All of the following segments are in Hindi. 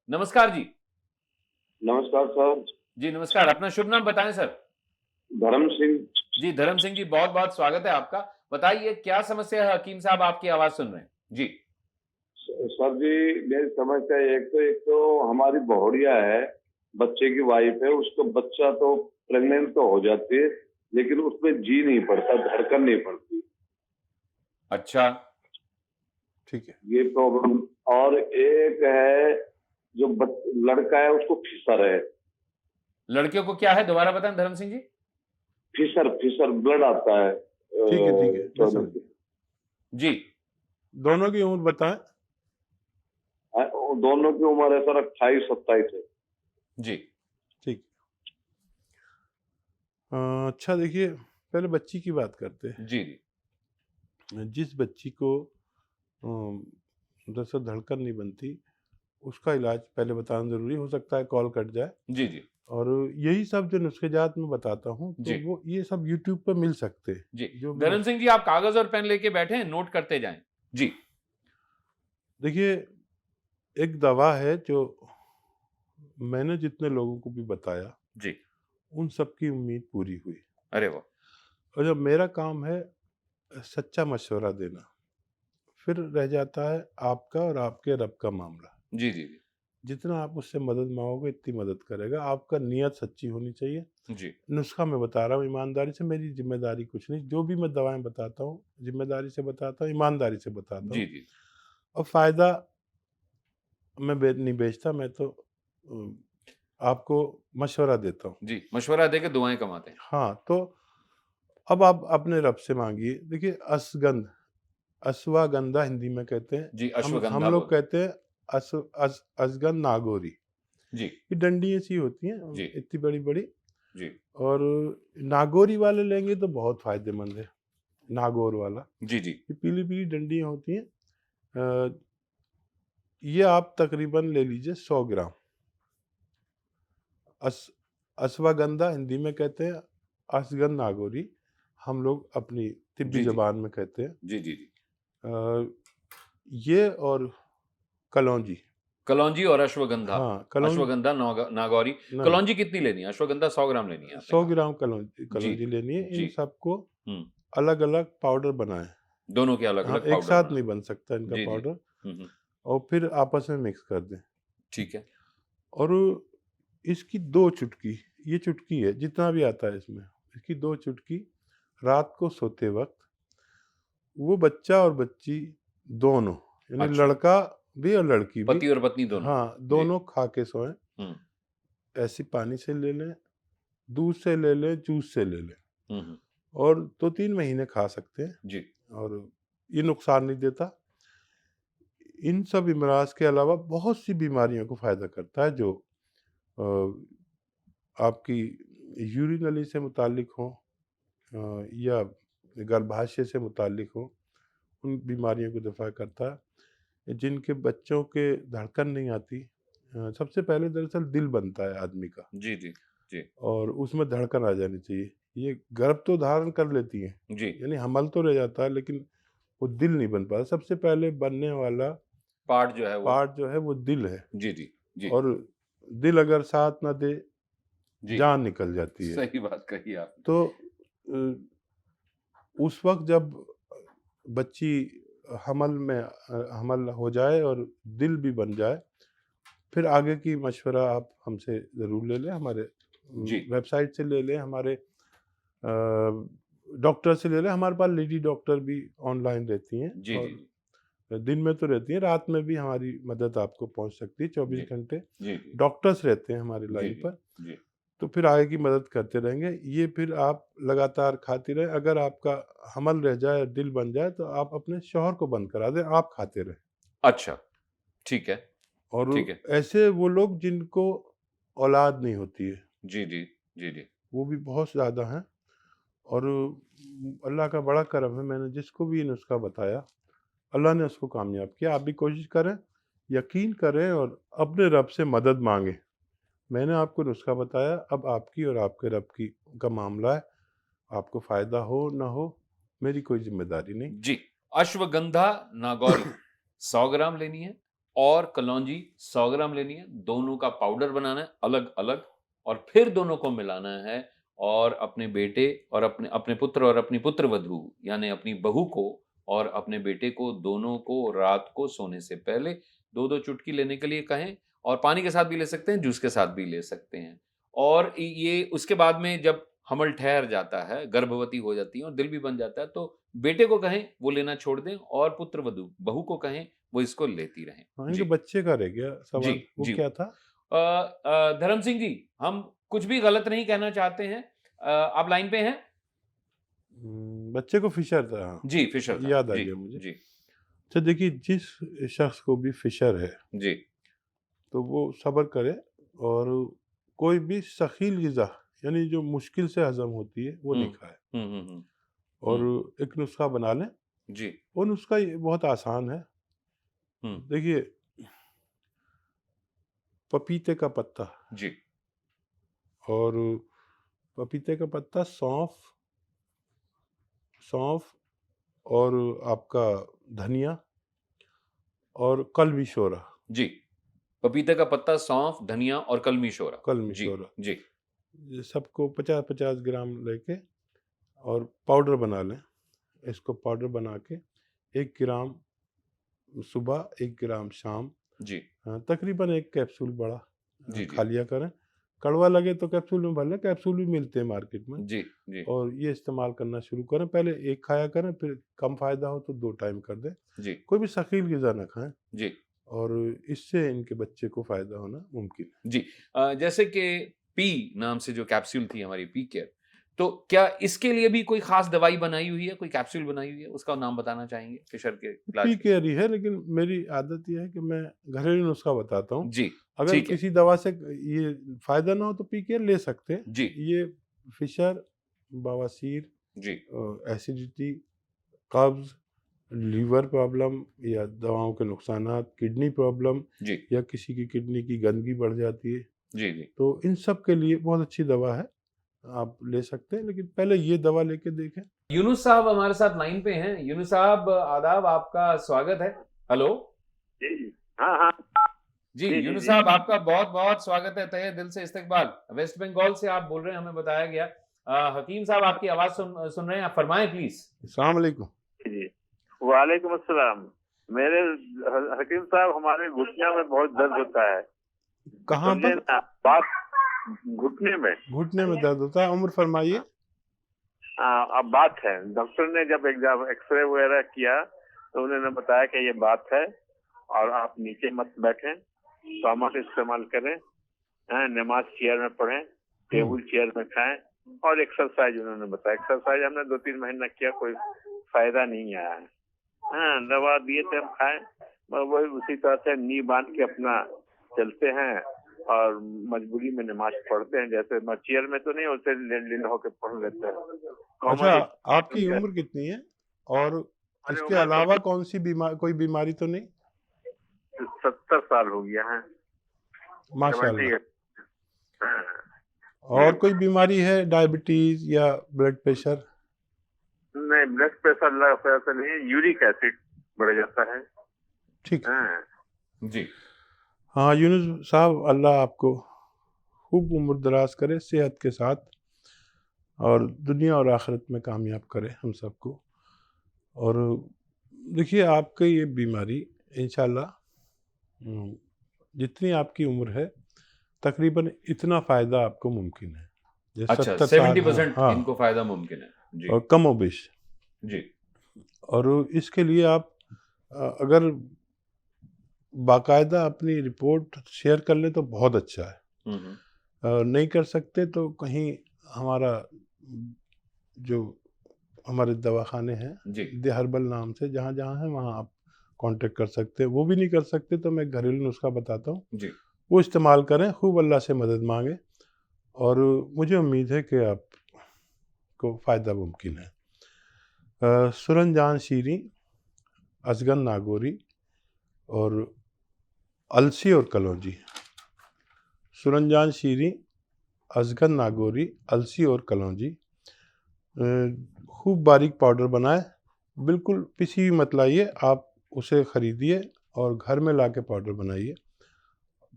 नमस्कार जी। नमस्कार सर। जी, नमस्कार। अपना शुभ नाम बताएँ सर? धर्म सिंह। जी, धर्म सिंह जी, बहुत-बहुत स्वागत है आपका। बताइए क्या समस्या है? हकीम साहब आपकी आवाज़ सुन रहे हैं। जी। सर जी, मेरी समस्या एक तो हमारी बहुड़िया है, बच्चे की वाइफ है, उसको बच्चा तो प्रेग्नेंट तो हो जाती है, लेकिन उसमें जी नहीं पड़ता, धड़कन नहीं पड़ती। अच्छा। ठीक है। ये प्रॉब्लम। और एक है जो लड़का है उसको फिशर है। लड़कियों को क्या है दोबारा बताएँ धर्म सिंह जी? फिशर ब्लड आता है ठीक है, ठीक है, मैं समझ टॉयलेट जी। दोनों की उम्र बताएं। में। दोनों की उम्र है सर 28-27 है। जी। ठीक। अच्छा देखिए, पहले बच्ची की बात करते हैं। जी, जी। जिस बच्ची को दरअसल धड़कन नहीं बनती, उसका इलाज पहले बताना ज़रूरी हो सकता है कॉल कट जाए। जी, जी। और यही सब जो नुस्खे-जात मैं बताता हूँ, तो जी। वो ये सब यूट्यूब पे मिल सकते हैं। जी। जो भी धर्म सिंह जी आप कागज़ और पेन लेके बैठे हैं, नोट करते जाएँ। जी। देखिए, एक दवा है जो मैंने जितने लोगों को भी बताया, जी। उन सब की उम्मीद पूरी हुई। अरे वाह! और जब मेरा काम है सच्चा मशवरा देना, फिर रह जाता है आपका और आपके रब का मामला। जी, जी, जी। जितना आप उससे मदद मांगोगे इतनी मदद करेगा। आपका नियत सच्ची होनी चाहिए। जी। नुस्खा मैं बता रहा हूँ ईमानदारी से, मेरी ज़िम्मेदारी कुछ नहीं। जो भी मैं दवाएँ बताता हूँ, ज़िम्मेदारी से बताता हूँ, ईमानदारी से बताता जी, हूँ। जी। और फ़ायदा मैं नहीं बेचता, मैं तो आपको मशवरा देता हूँ। जी, मशवरा देके दुआएँ कमाते हैं। हाँ, तो अब आप अपने रब से माँगिए। देखिए अश्वगंधा हिंदी में कहते हैं। जी, हम अश्वगंधा लोग बोल कहते हैं अजगन नागौरी। जी, ये डंडी ऐसी होती हैं जी, इतनी बड़ी-बड़ी। जी। और नागौरी वाले लेंगे तो बहुत फ़ायदेमंद है, नागौर वाला। जी, जी। ये पीली-पीली डंडियाँ होती हैं। अ, ये आप तकरीबन ले लीजिए 100 ग्राम। अस अश्वगंधा हिंदी में कहते हैं, अश्वगंध नागौरी हम लोग अपनी तिब्बी जी, जी। ज़बान में कहते हैं। जी, जी, जी। ये और कलौंजी। कलौंजी और अश्वगंधा। हाँ, अश्वगंधा, नागौरी। नहीं, कलौंजी कितनी लेनी है? अश्वगंधा 100 ग्राम लेनी है आपने 100 कहा। ग्राम जी, कलौंजी लेनी है। जी। इन सबको हुँ, अलग-अलग पाउडर बनाएँ। दोनों के हाँ, अलग-अलग एक पाउडर साथ बना। नहीं बन सकता इनका जी, जी। पाउडर। हुँ, हुँ। और फिर आपस में मिक्स कर दें। ठीक है। और इसकी 2 चुटकी, ये चुटकी है जितना भी आता है इसमें, इसकी 2 चुटकी रात को सोते वक़्त वो बच्चा और बच्ची दोनों, यानी अच्छा, लड़का भी और लड़की भी, पति और पत्नी दोनों? हाँ, जी। दोनों खा के सोएँ। हुँ, ऐसे पानी से ले लें, दूध से ले लें, जूस से ले लें। हुँ, हुँ। और 2-3 महीने खा सकते हैं। जी, और ये नुकसान नहीं देता। इन सब इमराज़ के अलावा बहुत सी बीमारियों को फ़ायदा करता है जो अ, आपकी यूरिनली से मुताल्लिक हों, या गर्भाशय से मुताल्लिक हों, उन बीमारियों को दफ़ा करता है। जिनके बच्चों के धड़कन नहीं आती, सबसे पहले दरअसल दिल बनता है आदमी का, जी, जी, जी, और उसमें धड़कन आ जानी चाहिए। ये गर्भ तो धारण कर लेती हैं, जी। यानी हमल तो रह जाता है, लेकिन वो दिल नहीं बन पाता। सबसे पहले बनने वाला पार्ट जो है वो पार्ट जो है वो दिल है। जी, जी, जी, और दिल अगर साथ ना दे, जी। जान निकल जाती है। सही बात कही आपने। तो उस वक़्त जब बच्ची हमल हो जाए और दिल भी बन जाए, फिर आगे की मशवरा आप हमसे ज़रूर ले लें। हमारे जी, वेबसाइट से ले लें, हमारे डॉक्टर से ले लें। हमारे पास लेडी डॉक्टर भी ऑनलाइन रहती हैं, जी, जी, और दिन में तो रहती हैं, रात में भी हमारी मदद आपको पहुंच सकती है। जी, 24 घंटे जी, जी, डॉक्टर्स रहते हैं हमारी जी, लाइन जी, पर। जी। तो फिर आगे की मदद करते रहेंगे। ये फिर आप लगातार खाती रहें। अगर आपका हमल रह जाए, दिल बन जाए, तो आप अपने शौहर को बंद करा दें, आप खाते रहें। अच्छा, ठीक है, और ठीक है। ऐसे वो लोग जिनको औलाद नहीं होती है, जी, जी, जी, जी। वो भी बहुत ज़्यादा हैं। और अल्लाह का बड़ा करम है, मैंने जिसको भी ये नुस्खा बताया, अल्लाह ने उसको कामयाब किया। आप भी कोशिश करें, यकीन करें और अपने रब से मदद मांगें। मैंने आपको नुस्खा बताया, अब आपकी और आपके रब की का मामला है। आपको फ़ायदा हो ना हो, मेरी कोई ज़िम्मेदारी नहीं। जी, अश्वगंधा नागौरी 100 ग्राम लेनी है, और कलौंजी 100 ग्राम लेनी है, दोनों का पाउडर बनाना है अलग-अलग और फिर दोनों को मिलाना है और अपने बेटे और अपने पुत्र और अपनी पुत्रवधू यानी अपनी बहू को और अपने बेटे को दोनों को रात को सोने से पहले 2-2 चुटकी लेने के लिए कहें और पानी के साथ भी ले सकते हैं, जूस के साथ भी ले सकते हैं। और ये उसके बाद में जब हमल ठहर जाता है, गर्भवती हो जाती है और दिल भी बन जाता है, तो बेटे को कहें वो लेना छोड़ दें और पुत्रवधू बहू को कहें वो इसको लेती रहें। हाँ, इनके जी, बच्चे का रह गया जी, सवाल, वो जी। क्या था? धर्म सिंह जी, हम कुछ भी गलत नहीं कहना चाहते हैं। आप लाइन पे हैं? बच्चे को फिशर था, हाँ, जी, फिशर था। याद आ जी, गया मुझे। जी, अच्छा देखिए, जिस शख्स को भी फिशर है, जी। तो वो सब्र करे और कोई भी सखील ग़िज़ा यानी जो मुश्किल से हज़म होती है, वो हुँ। नहीं खाए। हुँ, हुँ, हुँ। और हुँ, एक नुस्ख़ा बना लें, जी। वो नुस्ख़ा ये बहुत आसान है। हुँ, देखिए, पपीते का पत्ता जी, और पपीते का पत्ता, सौंफ सौंफ और आपका धनिया और कलमी शोरा। जी। पपीते का पत्ता, सौंफ, धनिया और कलमी शोरा। कलमी जी, शोरा, जी, ये सबको 50-50 ग्राम लेके और पाउडर बना लें। इसको पाउडर बना के 1 ग्राम सुबह, 1 ग्राम शाम, जी, तकरीबन 1 कैप्सूल बड़ा जी, खा जी, लिया करें। कड़वा लगे तो कैप्सूल में भर लें, कैप्सूल भी मिलते हैं मार्केट में। जी, जी, और ये इस्तेमाल करना शुरू करें। पहले 1 खाया करें, फिर कम फ़ायदा हो तो 2 टाइम कर दें। जी, कोई भी सख़ील ग़िज़ा ना खाएँ जी, और इससे इनके बच्चे को फ़ायदा होना मुमकिन है। जी। जैसे कि पी नाम से जो कैप्सूल थी हमारी पी केयर, तो क्या इसके लिए भी कोई ख़ास दवाई बनाई हुई है, कोई कैप्सूल बनाई हुई है? उसका नाम बताना चाहेंगे फिशर के पी इलाज के? केयर ही है, लेकिन मेरी आदत ये है कि मैं घरेलू नुस्ख़ा बताता हूँ। जी, अगर ठीक है। किसी दवा से ये फ़ायदा ना हो तो पी केयर ले सकते हैं। जी, ये फ़िशर, बवासीर, जी, एसिडिटी, कब्ज़, लीवर प्रॉब्लम या दवाओं के नुकसानात, किडनी प्रॉब्लम जी, या किसी की किडनी की गंदगी बढ़ जाती है, जी, जी। तो इन सब के लिए बहुत अच्छी दवा है, आप ले सकते हैं, लेकिन पहले ये दवा लेके देखें। यूनुस साहब हमारे साथ लाइन पे हैं। यूनुस साहब आदाब, आपका स्वागत है। हेलो। जी जी। हाँ हाँ। जी, जी जी यूनुस जी। साहब आपका बहुत-बहुत स्वागत है, तहे दिल से इस्तकबाल। वेस्ट बंगाल से आप बोल रहे हैं, हमें बताया गया। हकीम साहब आपकी आवाज़ सुन रहे हैं, आप फरमाएँ प्लीज़। अस्सलाम वालेकुम। जी। वालेकुम अस्सलाम। मेरे हकीम साहब, हमारे घुटने में बहुत दर्द होता है। कहाँ समझे पर? ना बात, घुटने में। घुटने में दर्द होता है, उम्र फरमाइए। अब बात है, डॉक्टर ने जब एक्सरे वगैरह किया तो उन्होंने बताया कि ये बात है और आप नीचे मत बैठें, सामान इस्तेमाल करें, नमाज चेयर में पढ़ें, टेबल चेयर में खाएं और एक्सरसाइज उन्होंने बताया। एक्सरसाइज हमने 2-3 महीना किया, कोई फायदा नहीं आया है। दवा दिए थे हम खाएं, वही उसी तरह से नी बांध के अपना चलते हैं और मजबूरी में नमाज पढ़ते हैं। जैसे चेयर में तो नहीं, उसे लीन होकर पढ़ लेते हैं। अच्छा, कॉमन आपकी उम्र कितनी है? और अरे इसके उम्र अलावा कौन-सी कोई बीमारी तो नहीं? 70 साल हो गया है। माशाअल्लाह। 78। और कोई बीमारी है, डायबिटीज़ या ब्लड प्रेशर? नहीं, ब्लड प्रेशर नहीं, यूरिक एसिड बढ़ जाता है। ठीक है। हाँ। जी, हाँ, यूनुस साहब, अल्लाह आपको खूब उम्र दराज करे सेहत के साथ और दुनिया और आखिरत में कामयाब करे हम सबको। और देखिए, आपकी ये बीमारी इंशाल्लाह जितनी आपकी उम्र है, तकरीबन इतना फ़ायदा आपको मुमकिन है। ये अच्छा 70 साल, हाँ, 70% हाँ, इनको फ़ायदा मुमकिन है। जी, और कमोबेश। जी, और इसके लिए आप अगर बाकायदा अपनी रिपोर्ट शेयर कर लें तो बहुत अच्छा है। हुँ, हुँ, नहीं कर सकते तो कहीं हमारा जो हमारे दवाखाने हैं, जी, द हर्बल नाम से, जहाँ-जहाँ हैं वहाँ आप कांटेक्ट कर सकते हैं। वो भी नहीं कर सकते तो मैं घरेलू नुस्खा बताता हूँ, जी, वो इस्तेमाल करें, खूब अल्लाह से मदद मांगें और मुझे उम्मीद है कि आपको फ़ायदा मुमकिन है। सुरनजान शीरी, अजगन नागौरी और अलसी और कलौंजी। सुरनजान शीरी, अजगन नागौरी, अलसी और कलौंजी खूब बारीक पाउडर बनाएं, बिल्कुल पिसी हुई मत लाइए, आप उसे ख़रीदिए और घर में लाके पाउडर बनाइए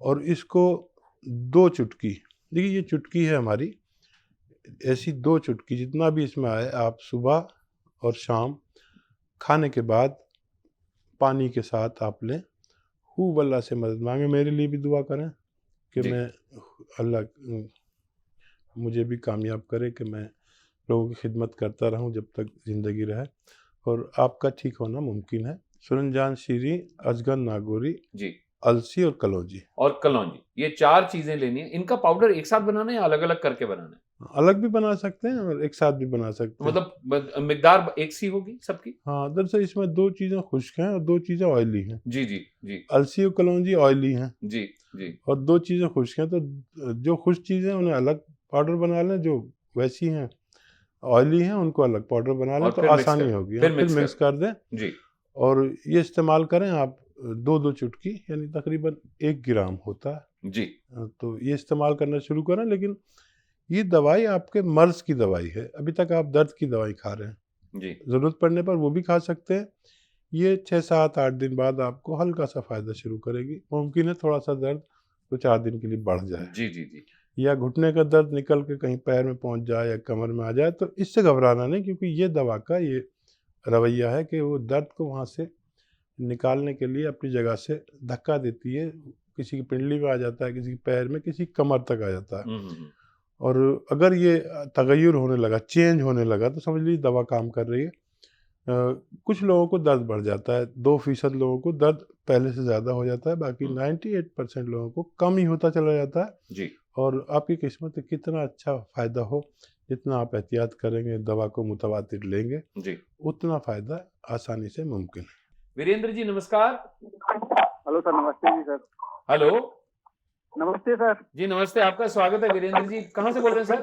और इसको 2 चुटकी, देखिए ये चुटकी है हमारी, ऐसी 2 चुटकी जितना भी इसमें आए आप सुबह और शाम खाने के बाद पानी के साथ आप लें। खूब अल्लाह से मदद मांगे, मेरे लिए भी दुआ करें कि जी। मैं अल्लाह मुझे भी कामयाब करे कि मैं लोगों की खिदमत करता रहूं जब तक ज़िंदगी रहे और आपका ठीक होना मुमकिन है। सुरनजान शीरी, अजगन नागौरी, जी। अलसी और कलौंजी। और कलौंजी, ये 4 चीज़ें लेनी है। इनका पाउडर एक साथ बनाना है या अलग-अलग करके बनाना है? अलग भी बना सकते हैं और एक साथ भी बना तो सकते हैं। मतलब मिकदार एक सी होगी सबकी? हाँ, दरअसल इसमें 2 चीज़ें खुश्क हैं और 2 चीज़ें ऑयली हैं। जी, जी, जी। अलसी और कलौंजी ऑयली हैं जी, जी। और 2 चीज़ें खुश्क हैं, तो जो खुश्क चीज़ें हैं उन्हें अलग पाउडर बना लें, जो वैसी हैं ऑयली हैं उनको अलग पाउडर बना लें और तो फिर मिक्स आसानी कर होगी। फिर हाँ, फिर मिक्स मिक्स कर कर दें जी। और ये इस्तेमाल करें आप 2-2 चुटकी यानी तकरीबन 1 ग्राम होता है। जी। तो ये इस्तेमाल करना शुरू करें, लेकिन ये दवाई आपके मर्ज़ की दवाई है। अभी तक आप दर्द की दवाई खा रहे हैं, जी। ज़रूरत पड़ने पर वो भी खा सकते हैं। ये 6, 7, 8 दिन बाद आपको हल्का-सा फ़ायदा शुरू करेगी। मुमकिन है थोड़ा-सा दर्द 2-4 दिन के लिए बढ़ जाए जी, जी, जी। या घुटने का दर्द निकल के कहीं पैर में पहुँच जाए या कमर में आ जाए, तो इससे घबराना नहीं, क्योंकि ये दवा का ये रवैया है कि वो दर्द को वहाँ से निकालने के लिए अपनी जगह से धक्का देती है। किसी की पिंडली में आ जाता है, किसी के पैर में, किसी की कमर तक आ जाता है। हुँ, हुँ, हुँ। और अगर ये तगय्युर होने लगा, चेंज होने लगा, तो समझ लीजिए दवा काम कर रही है। कुछ लोगों को दर्द बढ़ जाता है, 2% लोगों को दर्द पहले से ज़्यादा हो जाता है, बाकी 98% लोगों को कम ही होता चला जाता है। जी। और आपकी किस्मत है, कितना अच्छा फ़ायदा हो, जितना आप एहतियात करेंगे, दवा को मुतवातिर लेंगे, जी। उतना फ़ायदा आसानी से मुमकिन है। वीरेंद्र जी नमस्कार। हेलो सर, नमस्ते जी सर। हेलो। नमस्ते सर। जी नमस्ते, आपका स्वागत है वीरेंद्र जी। कहाँ से बोल रहे हैं sir?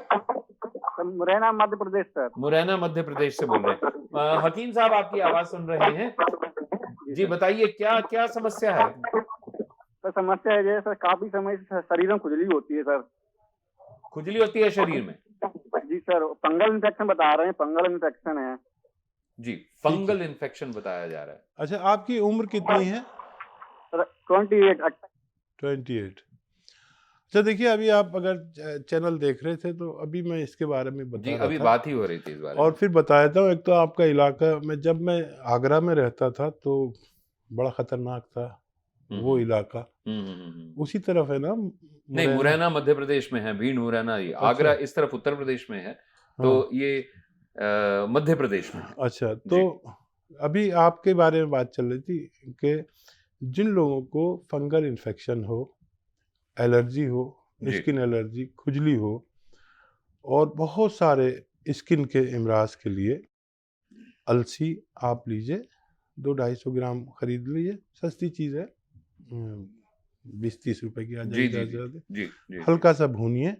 Sir Morena Madhya Pradesh sir. Morena Madhya Pradesh से बोल रहे हैं। हकीम साहब आपकी आवाज़ सुन रहे हैं। जी बताइए क्या समस्या है? सर समस्या है सर, काफी समय से शरीर में खुजली होती है सर। खुजली होती है शरीर में? जी सर, फंगल इन्फेक्शन बता रहे हैं, फंगल इन्फेक्शन है। जी, फंगल इन्फेक्शन बताया जा रहा है। अच्छा, आपकी उम्र कितनी है? सर 28। 28। अच्छा देखिए, अभी आप अगर चैनल देख रहे थे तो अभी मैं इसके बारे में बता जी, रहा अभी था बात ही हो रही थी इस बारे और में। फिर बता देता हूँ। एक तो आपका इलाका में, जब मैं आगरा में रहता था तो बड़ा खतरनाक था वो इलाका। उसी तरफ है ना नहीं, मुरैना मध्य प्रदेश में है, भीड़ मुरैना ये। आगरा इस तरफ उत्तर प्रदेश में है, तो हाँ। ये मध्य प्रदेश में है। अच्छा, तो अभी आपके बारे में बात चल रही थी कि जिन लोगों को फंगल इन्फेक्शन हो, एलर्जी हो, जी। स्किन एलर्जी, खुजली हो और बहुत सारे स्किन के इमराज के लिए अलसी आप लीजिए, 200-250 ग्राम खरीद लीजिए, सस्ती चीज़ है, 20-30 रुपए की आ जी, जाएगी जी, ज़्यादा से जी, ज़्यादा। जी, जी, हल्का सा भूनिए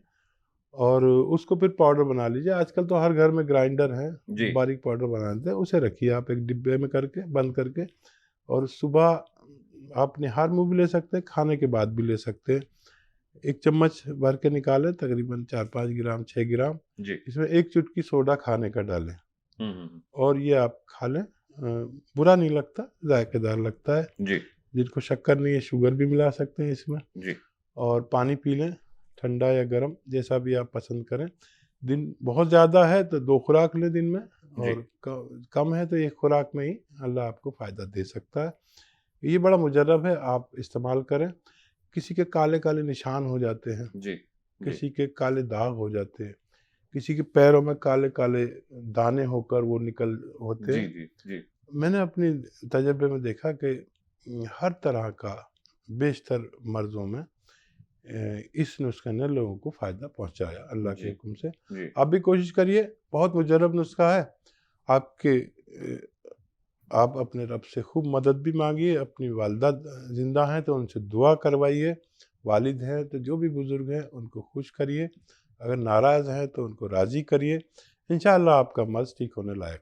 और उसको फिर पाउडर बना लीजिए। आजकल तो हर घर में ग्राइंडर है, जी। बारीक पाउडर बना देते हैं। उसे रखिए आप एक डिब्बे में करके, बंद करके, और सुबह आप निहार मुँह भी ले सकते हैं, खाने के बाद भी ले सकते हैं। 1 चम्मच भर के निकालें, तकरीबन 4-5 ग्राम, 6 ग्राम। जी। इसमें 1 चुटकी सोडा खाने का डालें हुँ। और ये आप खा लें। बुरा नहीं लगता, जायकेदार लगता है। जी, जिनको शक्कर नहीं है, शुगर भी मिला सकते हैं इसमें। जी। और पानी पी लें, ठंडा या गर्म, जैसा भी आप पसंद करें। दिन बहुत ज़्यादा है तो 2 खुराक लें दिन में, और कम है तो 1 खुराक में ही अल्लाह आपको फ़ायदा दे सकता है। ये बड़ा मुजर्रब है, आप इस्तेमाल करें। किसी के काले-काले निशान हो जाते हैं, जी, किसी के काले दाग हो जाते हैं, किसी के पैरों में काले-काले दाने होकर वो निकल होते जी, हैं। जी, जी। मैंने अपनी तजर्बे में देखा कि हर तरह का बेशतर मर्ज़ों में इस नुस्खे ने लोगों को फ़ायदा पहुंचाया अल्लाह के जी, हुक्म से। जी। आप भी कोशिश करिए, बहुत मुजर्रब नुस्खा है। आपके आप अपने रब से खूब मदद भी मांगिए। अपनी वालिदा ज़िंदा हैं तो उनसे दुआ करवाइए, वालिद हैं तो जो भी बुज़ुर्ग हैं उनको खुश करिए, अगर नाराज़ हैं तो उनको राज़ी करिए। इंशाअल्लाह आपका मर्ज़ ठीक होने लायक है।